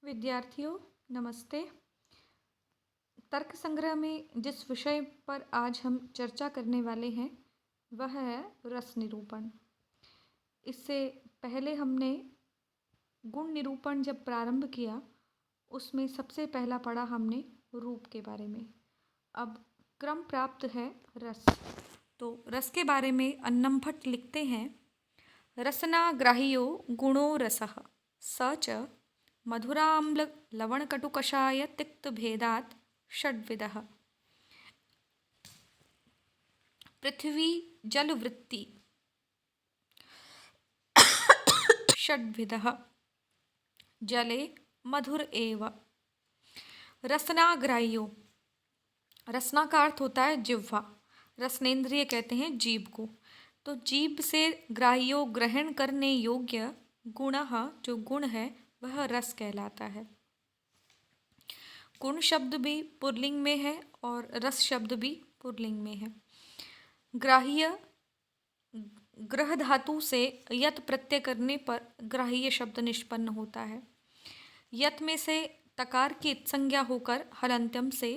विद्यार्थियों नमस्ते। तर्क संग्रह में जिस विषय पर आज हम चर्चा करने वाले हैं वह है रस निरूपण। इससे पहले हमने गुण निरूपण जब प्रारंभ किया उसमें सबसे पहला पढ़ा हमने रूप के बारे में। अब क्रम प्राप्त है रस। तो रस के बारे में अन्नम भट्ट लिखते हैं, रसनाग्राह्यो गुणो रसः स च मधुराम्ल लवणकटुकषाय तिक्तभेदात् षड्विधः। पृथ्वी जलवृत्ति षड्विधः जले मधुर एव। रसनाग्राह्यो, रसना का अर्थ होता है जिह्वा। रसनेन्द्रिय कहते हैं जीभ को। तो जीभ से ग्राह्यो ग्रहण करने योग्य गुणः, जो गुण है वह रस कहलाता है। गुण शब्द भी पुल्लिंग में है और रस शब्द भी पुल्लिंग में है। ग्राह्य, ग्रह धातु से यत प्रत्यय करने पर ग्राह्य शब्द निष्पन्न होता है। यत में से तकार की संज्ञा होकर हलंत्यम से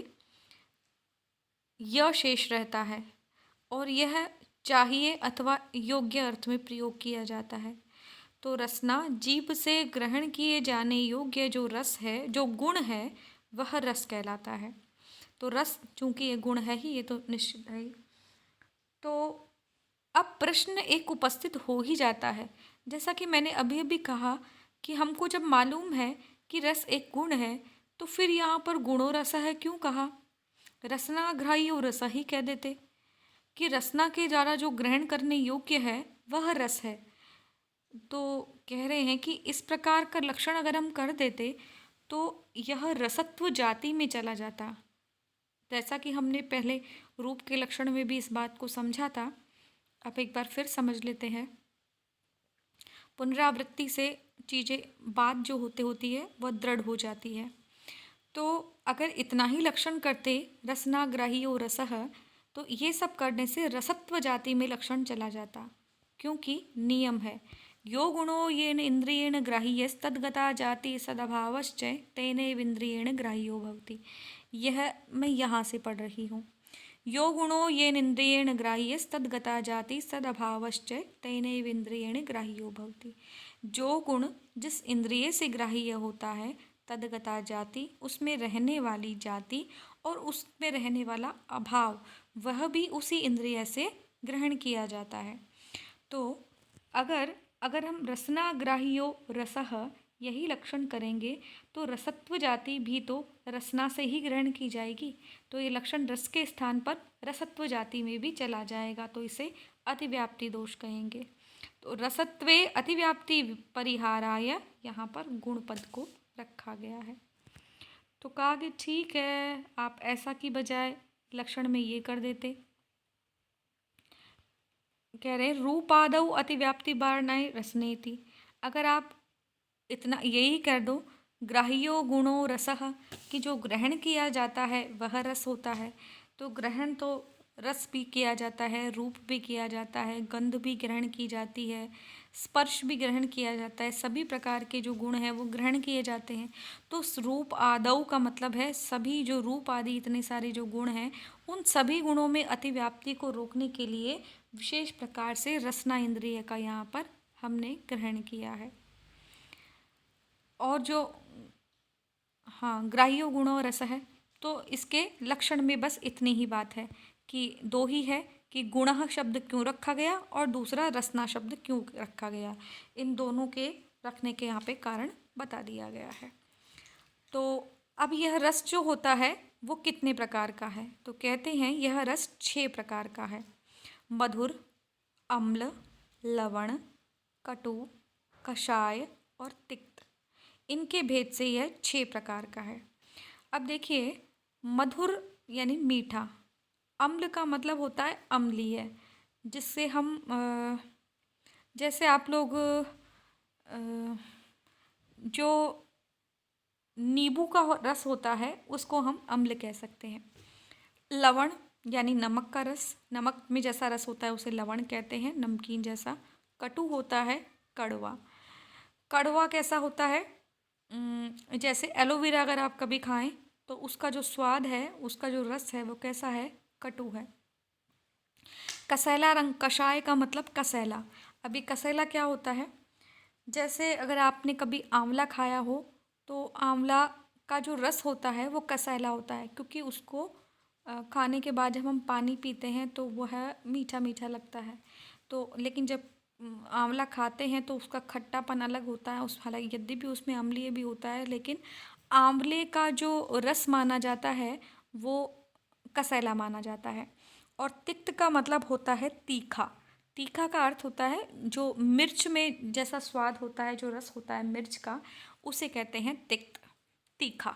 य शेष रहता है और यह चाहिए अथवा योग्य अर्थ में प्रयोग किया जाता है। तो रसना जीभ से ग्रहण किए जाने योग्य जो रस है, जो गुण है, वह रस कहलाता है। तो रस चूंकि ये गुण है ही, ये तो निश्चित है ही। तो अब प्रश्न एक उपस्थित हो ही जाता है, जैसा कि मैंने अभी अभी कहा कि हमको जब मालूम है कि रस एक गुण है तो फिर यहाँ पर गुणो रस है क्यों कहा? रसनाग्राह्यो रस ही कह देते कि रसना के द्वारा जो ग्रहण करने योग्य है वह रस है। तो कह रहे हैं कि इस प्रकार का लक्षण अगर हम कर देते तो यह रसत्व जाति में चला जाता। जैसा कि हमने पहले रूप के लक्षण में भी इस बात को समझा था, अब एक बार फिर समझ लेते हैं। पुनरावृत्ति से चीज़ें, बात जो होती है वह दृढ़ हो जाती है। तो अगर इतना ही लक्षण करते रसनाग्राह्यो रसः, तो ये सब करने से रसत्व जाति में लक्षण चला जाता, क्योंकि नियम है यो गुणो येन इंद्रियेण ग्राह्यस्तद्गता जाति सदभावश्च तेनैवेन्द्रियेण ग्राह्यो भवति। यह मैं यहाँ से पढ़ रही हूँ। यो गुणो येन इंद्रियेण ग्राह्यस्तद्गता जाति सदभावश्च तेनैवेन्द्रियेण ग्राह्यो भवति। जो गुण जिस इंद्रिय से ग्राह्य होता है, तद्गता जाति, उसमें रहने वाली जाति और उसमें रहने वाला अभाव, वह भी उसी इंद्रिय से ग्रहण किया जाता है। तो अगर हम रसनाग्राह्यो रसः यही लक्षण करेंगे तो रसत्व जाति भी तो रसना से ही ग्रहण की जाएगी। तो ये लक्षण रस के स्थान पर रसत्व जाति में भी चला जाएगा, तो इसे अतिव्याप्ति दोष कहेंगे। तो रसत्वे अतिव्याप्ति परिहाराय यहाँ पर गुण पद को रखा गया है। तो कहा कि ठीक है, आप ऐसा की बजाय लक्षण में ये कर देते। कह रहे रूपादौ अतिव्याप्ति बारणाय रसनेति। अगर आप इतना यही कर दो, ग्राह्यो गुणो रसः, कि जो ग्रहण किया जाता है वह रस होता है। तो ग्रहण तो रस भी किया जाता है, रूप भी किया जाता है, गंध भी ग्रहण की जाती है, स्पर्श भी ग्रहण किया जाता है, सभी प्रकार के जो गुण हैं वो ग्रहण किए जाते हैं। तो रूप आदौ का मतलब है सभी, जो रूप आदि इतने सारे जो गुण हैं उन सभी गुणों में अतिव्याप्ति को रोकने के लिए विशेष प्रकार से रसना इंद्रिय का यहाँ पर हमने ग्रहण किया है। और जो ग्राह्यो गुणो रस है, तो इसके लक्षण में बस इतनी ही बात है कि दो ही है कि गुणः शब्द क्यों रखा गया और दूसरा रसना शब्द क्यों रखा गया। इन दोनों के रखने के यहाँ पे कारण बता दिया गया है। तो अब यह रस जो होता है वो कितने प्रकार का है? तो कहते हैं यह रस 6 प्रकार का है। मधुर, अम्ल, लवण, कटु, कषाय और तिक्त। इनके भेद से यह 6 प्रकार का है। अब देखिए, मधुर यानी मीठा, अम्ल का मतलब होता है अम्लीय, जिससे हम जैसे आप लोग जो नींबू का रस होता है उसको हम अम्ल कह सकते हैं। लवण यानी नमक का रस, नमक में जैसा रस होता है उसे लवण कहते हैं, नमकीन जैसा। कटु होता है कड़वा। कड़वा कैसा होता है? जैसे एलोवेरा अगर आप कभी खाएं तो उसका जो स्वाद है, उसका जो रस है वो कैसा है? कटु है। कसैला रंग, कषाय का मतलब कसैला। अभी कसैला क्या होता है? जैसे अगर आपने कभी आंवला खाया हो तो आंवला का जो रस होता है वो कसैला होता है, क्योंकि उसको खाने के बाद जब हम पानी पीते हैं तो वह मीठा मीठा लगता है। तो लेकिन जब आंवला खाते हैं तो उसका खट्टापन अलग होता है, उस हालांकि यद्यपि उसमें अम्लीय भी होता है, लेकिन आंवले का जो रस माना जाता है वो कसैला माना जाता है। और तिक्त का मतलब होता है तीखा। तीखा का अर्थ होता है जो मिर्च में जैसा स्वाद होता है, जो रस होता है मिर्च का, उसे कहते हैं तिक्त, तीखा।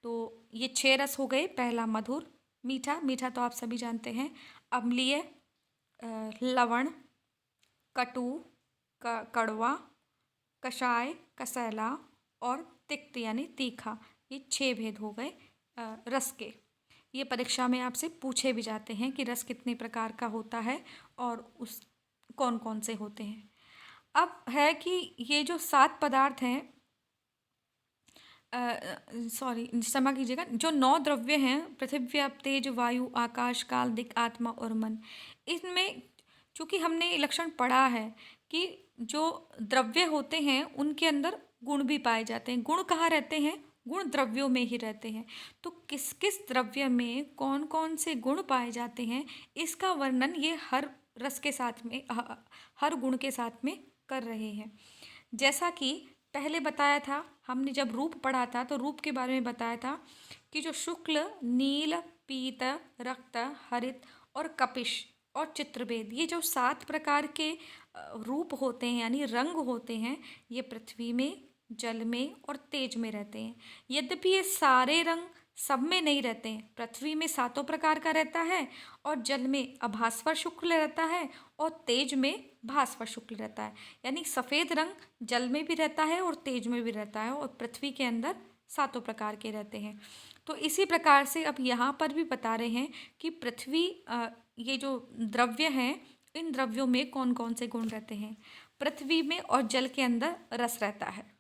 तो ये 6 रस हो गए। पहला मधुर, मीठा, मीठा तो आप सभी जानते हैं। अम्लीय, लवण, कटु, कड़वा, कषाय, कसैला और तिक्त यानी तीखा। ये 6 भेद हो गए रस के। ये परीक्षा में आपसे पूछे भी जाते हैं कि रस कितने प्रकार का होता है और उस कौन कौन से होते हैं। अब है कि ये जो 7 पदार्थ हैं, सॉरी क्षमा कीजिएगा, जो 9 द्रव्य हैं, पृथ्वी, आप, तेज, वायु, आकाश, काल, दिक्, आत्मा और मन, इनमें चूंकि हमने ये लक्षण पढ़ा है कि जो द्रव्य होते हैं उनके अंदर गुण भी पाए जाते हैं। गुण कहाँ रहते हैं? गुण द्रव्यों में ही रहते हैं। तो किस किस द्रव्य में कौन कौन से गुण पाए जाते हैं, इसका वर्णन ये हर रस के साथ में, हर गुण के साथ में कर रहे हैं। जैसा कि पहले बताया था, हमने जब रूप पढ़ा था तो रूप के बारे में बताया था कि जो शुक्ल, नील, पीत, रक्त, हरित और कपिश और चित्रभेद, ये जो 7 प्रकार के रूप होते हैं यानी रंग होते हैं, ये पृथ्वी में, जल में और तेज में रहते हैं। यद्यपि ये सारे रंग सब में नहीं रहते हैं। पृथ्वी में 7 प्रकार का रहता है और जल में अभास्वर शुक्ल रहता है और तेज में भास्वर शुक्ल रहता है। यानी सफ़ेद रंग जल में भी रहता है और तेज में भी रहता है और पृथ्वी के अंदर 7 प्रकार के रहते हैं। तो इसी प्रकार से अब यहाँ पर भी बता रहे हैं कि पृथ्वी, ये जो द्रव्य हैं, इन द्रव्यों में कौन कौन से गुण रहते हैं। पृथ्वी में और जल के अंदर रस रहता है।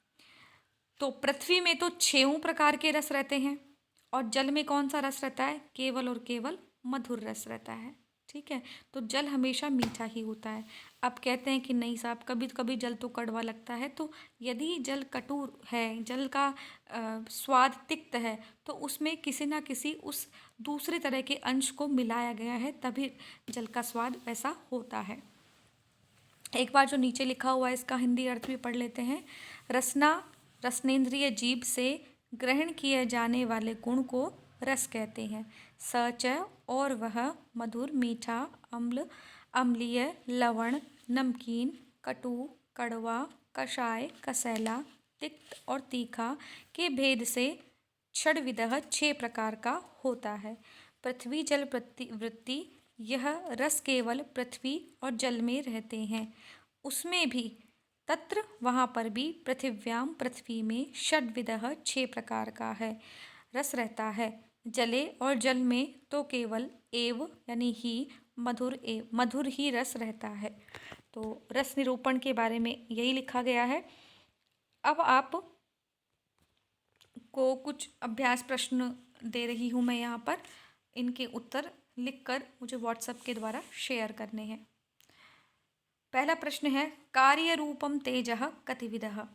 तो पृथ्वी में तो 6 प्रकार के रस रहते हैं और जल में कौन सा रस रहता है? केवल और केवल मधुर रस रहता है। ठीक है, तो जल हमेशा मीठा ही होता है। अब कहते हैं कि नहीं साहब, कभी कभी जल तो कड़वा लगता है। तो यदि जल कटु है, जल का स्वाद तिक्त है, तो उसमें किसी ना किसी उस दूसरे तरह के अंश को मिलाया गया है, तभी जल का स्वाद वैसा होता है। एक बार जो नीचे लिखा हुआ है इसका हिंदी अर्थ भी पढ़ लेते हैं। रसना, रसनेन्द्रिय जीभ से ग्रहण किए जाने वाले गुण को रस कहते हैं। सच, और वह मधुर, मीठा, अम्ल, अम्लीय, लवण, नमकीन, कटु, कड़वा, कषाय, कसैला, तिक्त और तीखा के भेद से षड्विधः 6 प्रकार का होता है। पृथ्वी जल वृत्ति, यह रस केवल पृथ्वी और जल में रहते हैं। उसमें भी तत्र, वहाँ पर भी, पृथिव्याम, पृथ्वी में, षड्विधः 6 प्रकार का है रस रहता है। जले और जल में तो केवल एव यानी ही, मधुर ही रस रहता है। तो रस निरूपण के बारे में यही लिखा गया है। अब आप को कुछ अभ्यास प्रश्न दे रही हूँ मैं यहाँ पर, इनके उत्तर लिखकर मुझे व्हाट्सएप के द्वारा शेयर करने हैं। पहला प्रश्न है, कार्य रूपम तेजः कतिविधः।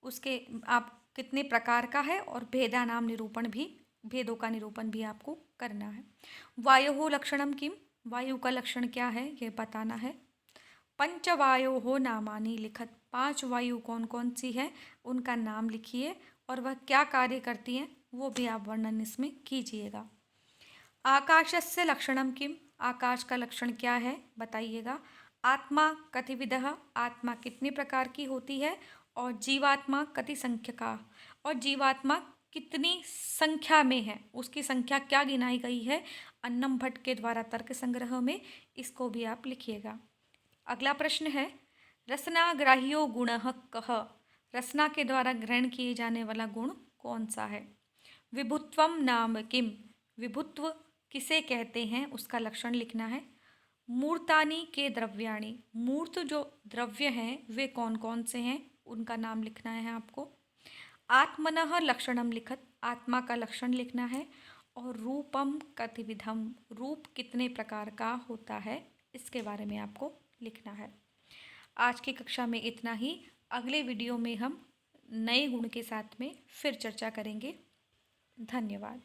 उसके आप कितने प्रकार का है और भेदा नाम निरूपण भी, भेदों का निरूपण भी आपको करना है। वायोः लक्षणम किम, वायु का लक्षण क्या है यह बताना है। पंचवायोः नामानि लिखत, 5 वायु कौन कौन सी है उनका नाम लिखिए और वह क्या कार्य करती हैं वो भी आप वर्णन इसमें कीजिएगा। आकाशस्य लक्षणम किम, आकाश का लक्षण क्या है बताइएगा। आत्मा कतिविधः, आत्मा कितने प्रकार की होती है। और जीवात्मा कति संख्यका, और जीवात्मा कितनी संख्या में है, उसकी संख्या क्या गिनाई गई है अन्नम भट्ट के द्वारा तर्क संग्रह में, इसको भी आप लिखिएगा। अगला प्रश्न है, रसनाग्राह्यो गुणः कः, रसना के द्वारा ग्रहण किए जाने वाला गुण कौन सा है। विभुत्वम नाम किम, विभुत्व किसे कहते हैं उसका लक्षण लिखना है। मूर्तानि के द्रव्याणि, मूर्त जो द्रव्य हैं वे कौन कौन से हैं उनका नाम लिखना है आपको। आत्मनः लक्षणम लिखत, आत्मा का लक्षण लिखना है। और रूपम कतिविधम, रूप कितने प्रकार का होता है इसके बारे में आपको लिखना है। आज की कक्षा में इतना ही। अगले वीडियो में हम नए गुण के साथ में फिर चर्चा करेंगे। धन्यवाद।